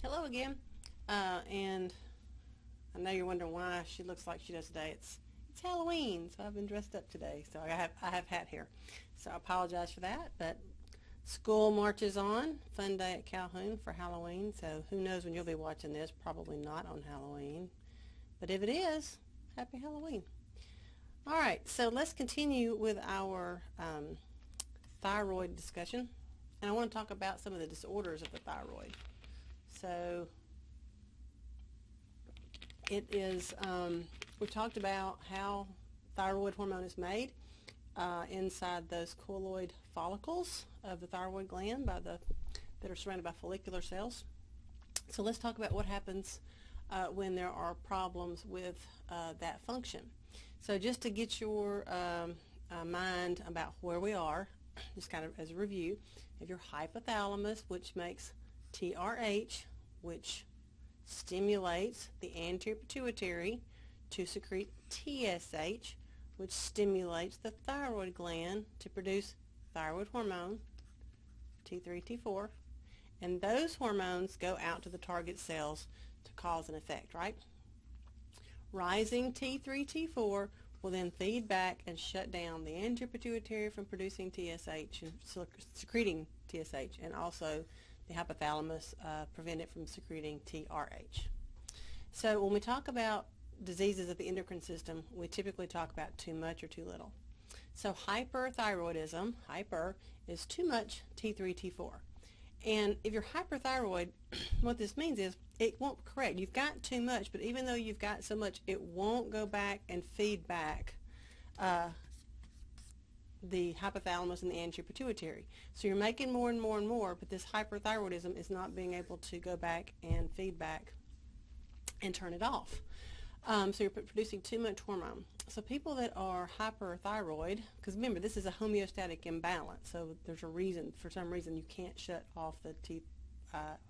Hello again, and I know you're wondering why she looks like she does today. It's Halloween, so I've been dressed up today. So I have hat hair, so I apologize for that. But school marches on. Fun day at Calhoun for Halloween. So who knows when you'll be watching this? Probably not on Halloween, but if it is, happy Halloween. All right, so let's continue with our thyroid discussion, and I want to talk about some of the disorders of the thyroid. So it is, we talked about how thyroid hormone is made inside those colloid follicles of the thyroid gland that are surrounded by follicular cells. So let's talk about what happens when there are problems with that function. So just to get your mind about where we are, just kind of as a review, you have your hypothalamus, which makes TRH, which stimulates the anterior pituitary to secrete TSH, which stimulates the thyroid gland to produce thyroid hormone, T3, T4, and those hormones go out to the target cells to cause an effect, right? Rising T3, T4 will then feed back and shut down the anterior pituitary from producing TSH and secreting TSH, and also the hypothalamus prevent it from secreting TRH. So when we talk about diseases of the endocrine system, we typically talk about too much or too little. So hyperthyroidism, hyper, is too much T3, T4. And if you're hyperthyroid, what this means is it won't correct. You've got too much, but even though you've got so much, it won't go back and feed back the hypothalamus and the anterior pituitary. So you're making more and more and more, but this hyperthyroidism is not being able to go back and feed back and turn it off. So you're producing too much hormone. So people that are hyperthyroid, because remember, this is a homeostatic imbalance, so there's a reason, for some reason, you can't shut off the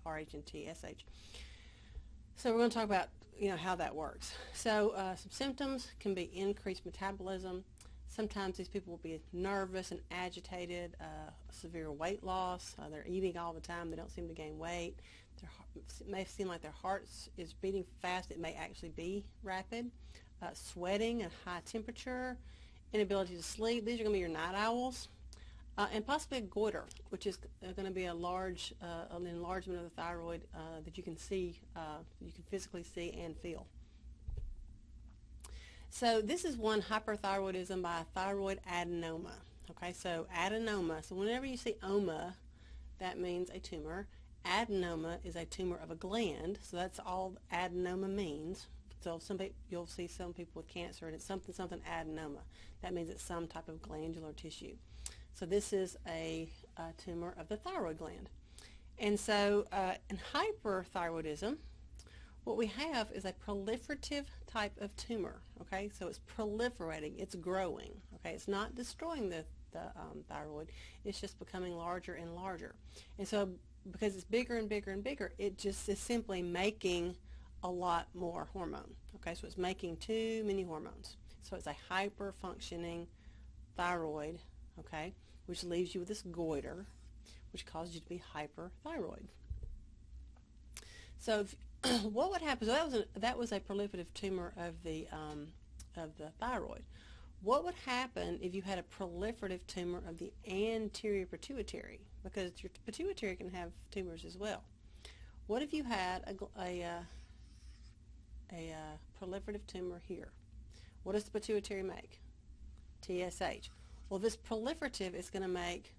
RH and TSH. So we're going to talk about, how that works. So some symptoms can be increased metabolism. Sometimes these people will be nervous and agitated, severe weight loss. They're eating all the time. They don't seem to gain weight. It may seem like their heart is beating fast. It may actually be rapid. Sweating and high temperature, inability to sleep. These are going to be your night owls. And possibly a goiter, which is going to be an enlargement of the thyroid that you can see, you can physically see and feel. So this is one, hyperthyroidism by a thyroid adenoma. Okay, so adenoma, so whenever you see oma, that means a tumor. Adenoma is a tumor of a gland, so that's all adenoma means. So you'll see some people with cancer and it's something adenoma. That means it's some type of glandular tissue. So this is a tumor of the thyroid gland. And so in hyperthyroidism, what we have is a proliferative type of tumor, okay? So it's proliferating, it's growing, okay? It's not destroying the thyroid, it's just becoming larger and larger. And so because it's bigger and bigger and bigger, it just is simply making a lot more hormone, okay? So it's making too many hormones. So it's a hyper-functioning thyroid, okay, which leaves you with this goiter, which causes you to be hyperthyroid. So what would happen? So that was a proliferative tumor of the thyroid. What would happen if you had a proliferative tumor of the anterior pituitary? Because your pituitary can have tumors as well. What if you had a proliferative tumor here? What does the pituitary make? TSH. Well, this proliferative is going to make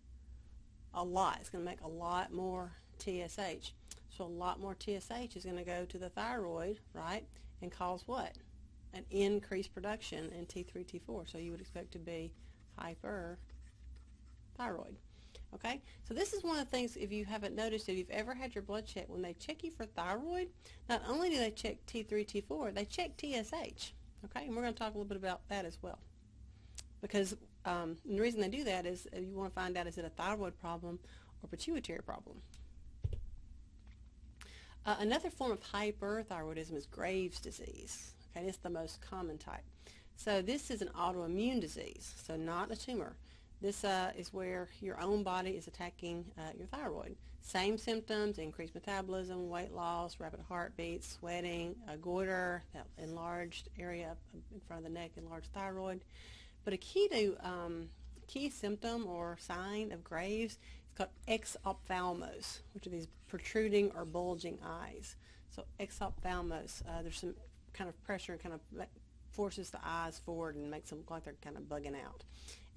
a lot. It's going to make a lot more TSH. So a lot more TSH is going to go to the thyroid, right, and cause what? An increased production in T3, T4. So you would expect to be hyperthyroid. Okay? So this is one of the things, if you haven't noticed, if you've ever had your blood checked, when they check you for thyroid, not only do they check T3, T4, they check TSH. Okay? And we're going to talk a little bit about that as well. Because the reason they do that is you want to find out, is it a thyroid problem or pituitary problem? Another form of hyperthyroidism is Graves' disease. Okay, it's the most common type. So this is an autoimmune disease, so not a tumor. This is where your own body is attacking your thyroid. Same symptoms: increased metabolism, weight loss, rapid heartbeats, sweating, goiter, that enlarged area in front of the neck, enlarged thyroid. But a key symptom or sign of Graves is called exophthalmos, which are these protruding or bulging eyes. So exophthalmos, there's some kind of pressure and kind of forces the eyes forward and makes them look like they're kind of bugging out.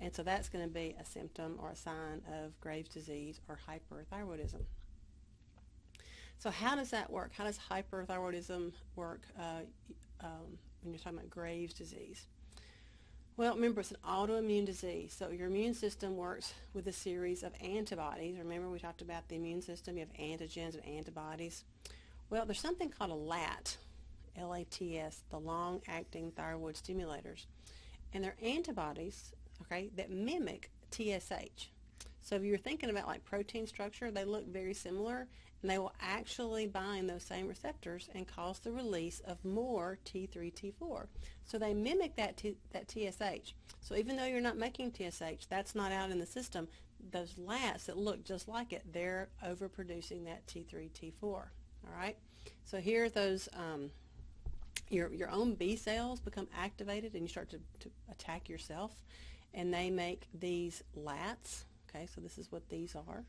And so that's going to be a symptom or a sign of Graves' disease or hyperthyroidism. So how does that work? How does hyperthyroidism work when you're talking about Graves' disease? Well, remember, it's an autoimmune disease, so your immune system works with a series of antibodies. Remember, we talked about the immune system. You have antigens and antibodies. Well, there's something called a LAT, L-A-T-S, the long-acting thyroid stimulators. And they're antibodies, okay, that mimic TSH. So if you're thinking about like protein structure, they look very similar, and they will actually bind those same receptors and cause the release of more T3, T4. So they mimic that TSH. So even though you're not making TSH, that's not out in the system, those LATs that look just like it, they're overproducing that T3, T4. All right? So here those, your own B cells become activated, and you start to attack yourself, and they make these LATs. Okay, so this is what these are.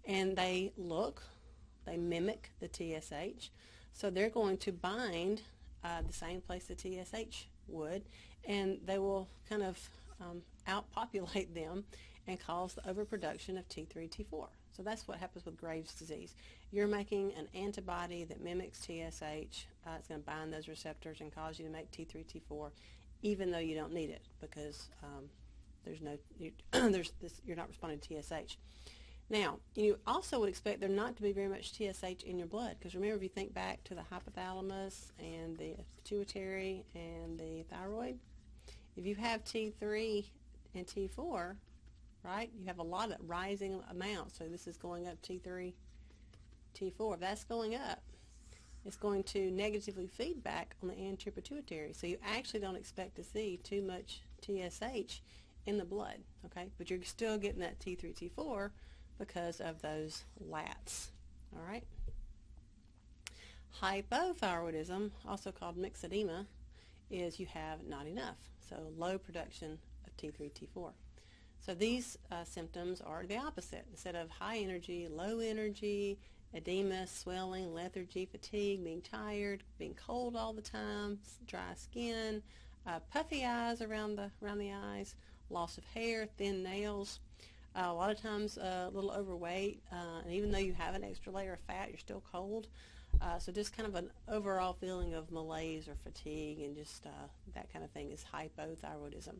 And they mimic the TSH. So they're going to bind the same place the TSH would, and they will kind of outpopulate them and cause the overproduction of T3, T4. So that's what happens with Graves' disease. You're making an antibody that mimics TSH. It's going to bind those receptors and cause you to make T3, T4, even though you don't need it, because you're not responding to TSH. Now, you also would expect there not to be very much TSH in your blood, because remember, if you think back to the hypothalamus and the pituitary and the thyroid, if you have T3 and T4, right, you have a lot of rising amounts. So this is going up T3, T4. If that's going up, it's going to negatively feedback on the anterior pituitary. So you actually don't expect to see too much TSH in the blood, okay? But you're still getting that T3, T4 because of those LATs, all right? Hypothyroidism, also called myxedema, is you have not enough, so low production of T3, T4. So these symptoms are the opposite. Instead of high energy, low energy, edema, swelling, lethargy, fatigue, being tired, being cold all the time, dry skin, puffy eyes around the eyes, loss of hair, thin nails, a lot of times a little overweight, and even though you have an extra layer of fat, you're still cold. So just kind of an overall feeling of malaise or fatigue, and just that kind of thing is hypothyroidism.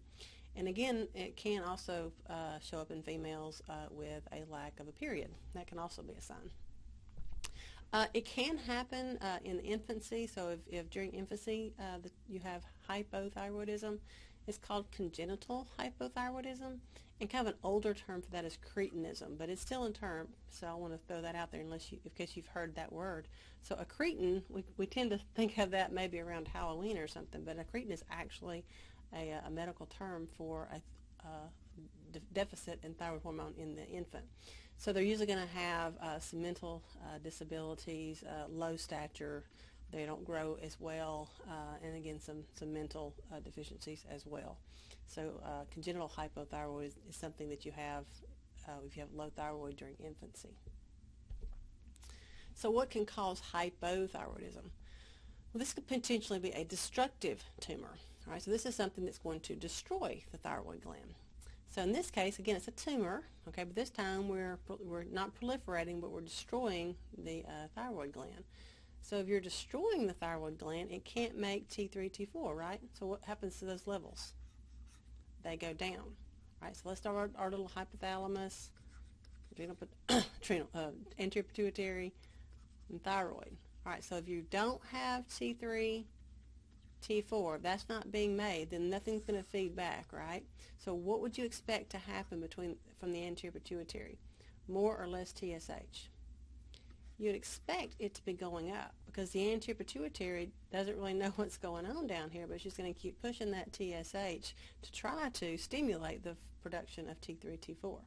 And again, it can also show up in females with a lack of a period. That can also be a sign. It can happen in infancy, so if during infancy you have hypothyroidism, it's called congenital hypothyroidism, and kind of an older term for that is cretinism, but it's still a term, so I want to throw that out there in case you've heard that word. So a cretin, we tend to think of that maybe around Halloween or something, but a cretin is actually a medical term for a deficit in thyroid hormone in the infant. So they're usually going to have some mental disabilities, low stature, they don't grow as well, and again some mental deficiencies as well. So congenital hypothyroid is something that you have if you have low thyroid during infancy. So what can cause hypothyroidism? Well, this could potentially be a destructive tumor. All right, so this is something that's going to destroy the thyroid gland. So in this case, again, it's a tumor, okay, but this time we're not proliferating, but we're destroying the thyroid gland. So if you're destroying the thyroid gland, it can't make T3, T4, right? So what happens to those levels? They go down, right? So let's start our little hypothalamus, anterior pituitary, and thyroid. All right, so if you don't have T3, T4, if that's not being made, then nothing's going to feed back, right? So what would you expect to happen from the anterior pituitary? More or less TSH? you'd expect it to be going up because the anterior pituitary doesn't really know what's going on down here, but it's just going to keep pushing that TSH to try to stimulate the production of T3, T4.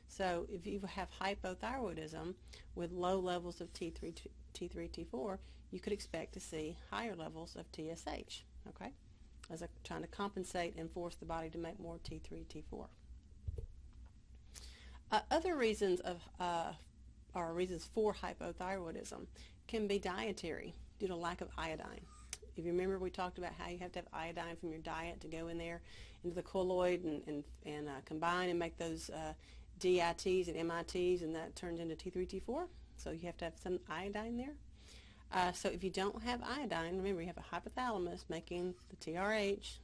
So if you have hypothyroidism with low levels of T3, T4, you could expect to see higher levels of TSH, okay, as a trying to compensate and force the body to make more T3, T4. Other reasons or reasons for hypothyroidism can be dietary due to lack of iodine. If you remember, we talked about how you have to have iodine from your diet to go in there into the colloid and combine and make those DITs and MITs, and that turns into T3, T4. So you have to have some iodine there. So if you don't have iodine, remember you have a hypothalamus making the TRH,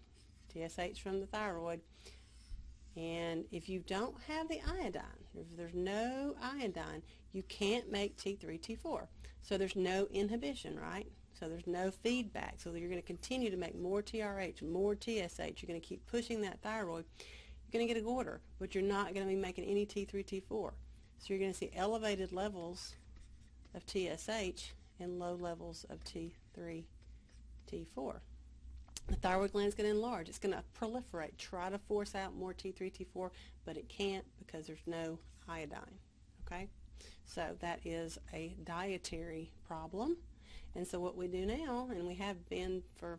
TSH from the thyroid, and if you don't have the iodine, if there's no iodine, you can't make T3, T4. So there's no inhibition, right? So there's no feedback. So you're going to continue to make more TRH, more TSH. You're going to keep pushing that thyroid. You're going to get a goiter, but you're not going to be making any T3, T4. So you're going to see elevated levels of TSH and low levels of T3, T4. The thyroid gland is going to enlarge. It's going to proliferate, try to force out more T3, T4, but it can't because there's no iodine, okay? So that is a dietary problem. And so what we do now, and we have been for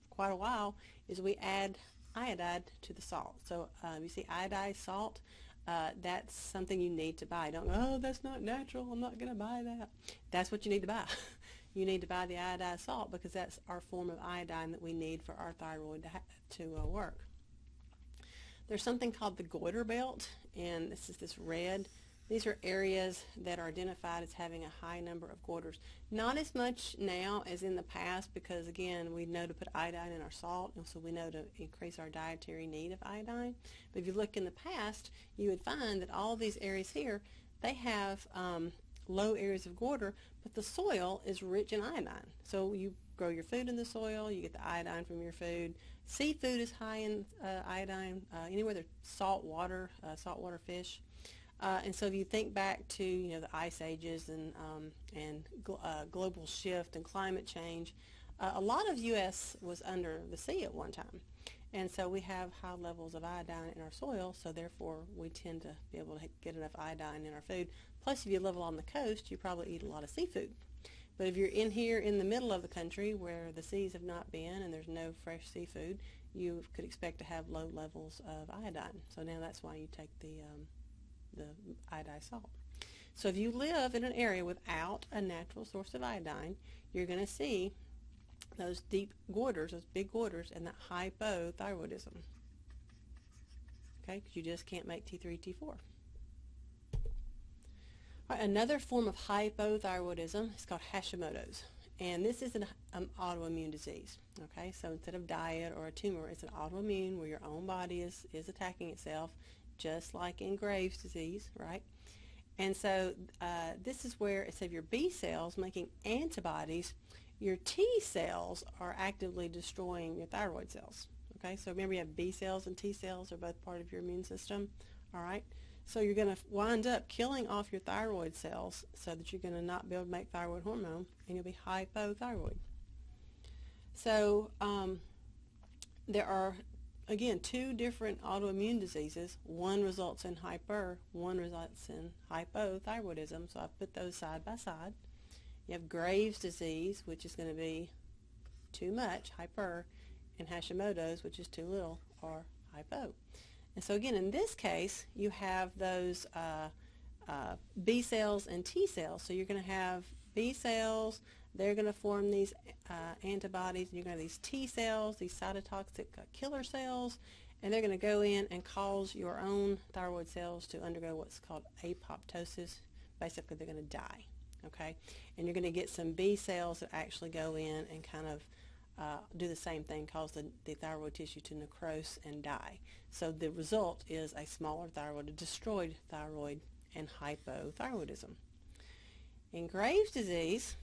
quite a while, is we add iodide to the salt. So you see iodized salt, that's something you need to buy. Don't go, oh, that's not natural, I'm not going to buy that. That's what you need to buy. You need to buy the iodized salt because that's our form of iodine that we need for our thyroid to work. There's something called the goiter belt, and this is this red. These are areas that are identified as having a high number of goiters. Not as much now as in the past because, again, we know to put iodine in our salt, and so we know to increase our dietary need of iodine. But if you look in the past, you would find that all these areas here, they have low areas of goiter, but the soil is rich in iodine. So you grow your food in the soil, you get the iodine from your food. Seafood is high in iodine. Anywhere there's saltwater fish. And so if you think back to the ice ages and global shift and climate change, a lot of U.S. was under the sea at one time. And so we have high levels of iodine in our soil, so therefore we tend to be able to get enough iodine in our food. Plus, if you live along the coast, you probably eat a lot of seafood. But if you're in here in the middle of the country where the seas have not been and there's no fresh seafood, you could expect to have low levels of iodine. So now that's why you take the iodized salt. So if you live in an area without a natural source of iodine, you're going to see those deep goiters, those big goiters, and that hypothyroidism. Okay, because you just can't make T3, T4. All right, another form of hypothyroidism is called Hashimoto's, and this is an autoimmune disease. Okay, so instead of diet or a tumor, it's an autoimmune where your own body is attacking itself, just like in Graves' disease, right? And so this is where, instead of your B cells making antibodies, your T cells are actively destroying your thyroid cells. Okay, so remember you have B cells and T cells are both part of your immune system. All right, so you're going to wind up killing off your thyroid cells so that you're going to not be able to make thyroid hormone, and you'll be hypothyroid. So there are, again, two different autoimmune diseases. One results in hyper, one results in hypothyroidism, so I've put those side by side. You have Graves' disease, which is going to be too much, hyper, and Hashimoto's, which is too little, or hypo. And so again, in this case, you have those B cells and T cells. So you're going to have B cells, they're going to form these antibodies, and you're going to have these T cells, these cytotoxic killer cells, and they're going to go in and cause your own thyroid cells to undergo what's called apoptosis. Basically, they're going to die. Okay, and you're going to get some B cells that actually go in and kind of do the same thing, cause the thyroid tissue to necrose and die. So the result is a smaller thyroid, a destroyed thyroid, and hypothyroidism. In Graves' disease,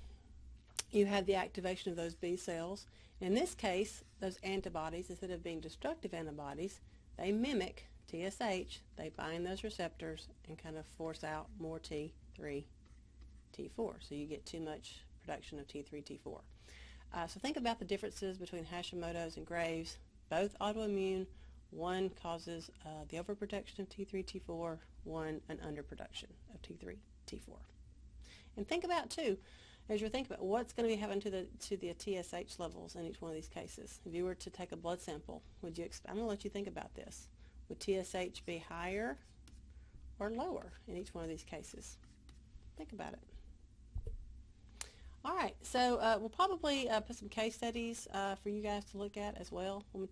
you have the activation of those B cells. In this case, those antibodies, instead of being destructive antibodies, they mimic TSH. They bind those receptors and kind of force out more T3, T4. So you get too much production of T3, T4. So think about the differences between Hashimoto's and Graves'. Both autoimmune. One causes the overproduction of T3, T4. One, an underproduction of T3, T4. And think about, too, as you're thinking about what's going to be happening to the TSH levels in each one of these cases. If you were to take a blood sample, would you I'm going to let you think about this. Would TSH be higher or lower in each one of these cases? Think about it. All right, so we'll probably put some case studies for you guys to look at as well. So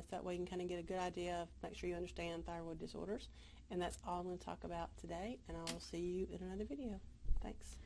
that way you can kind of get a good idea of, make sure you understand thyroid disorders. And that's all I'm going to talk about today, and I will see you in another video. Thanks.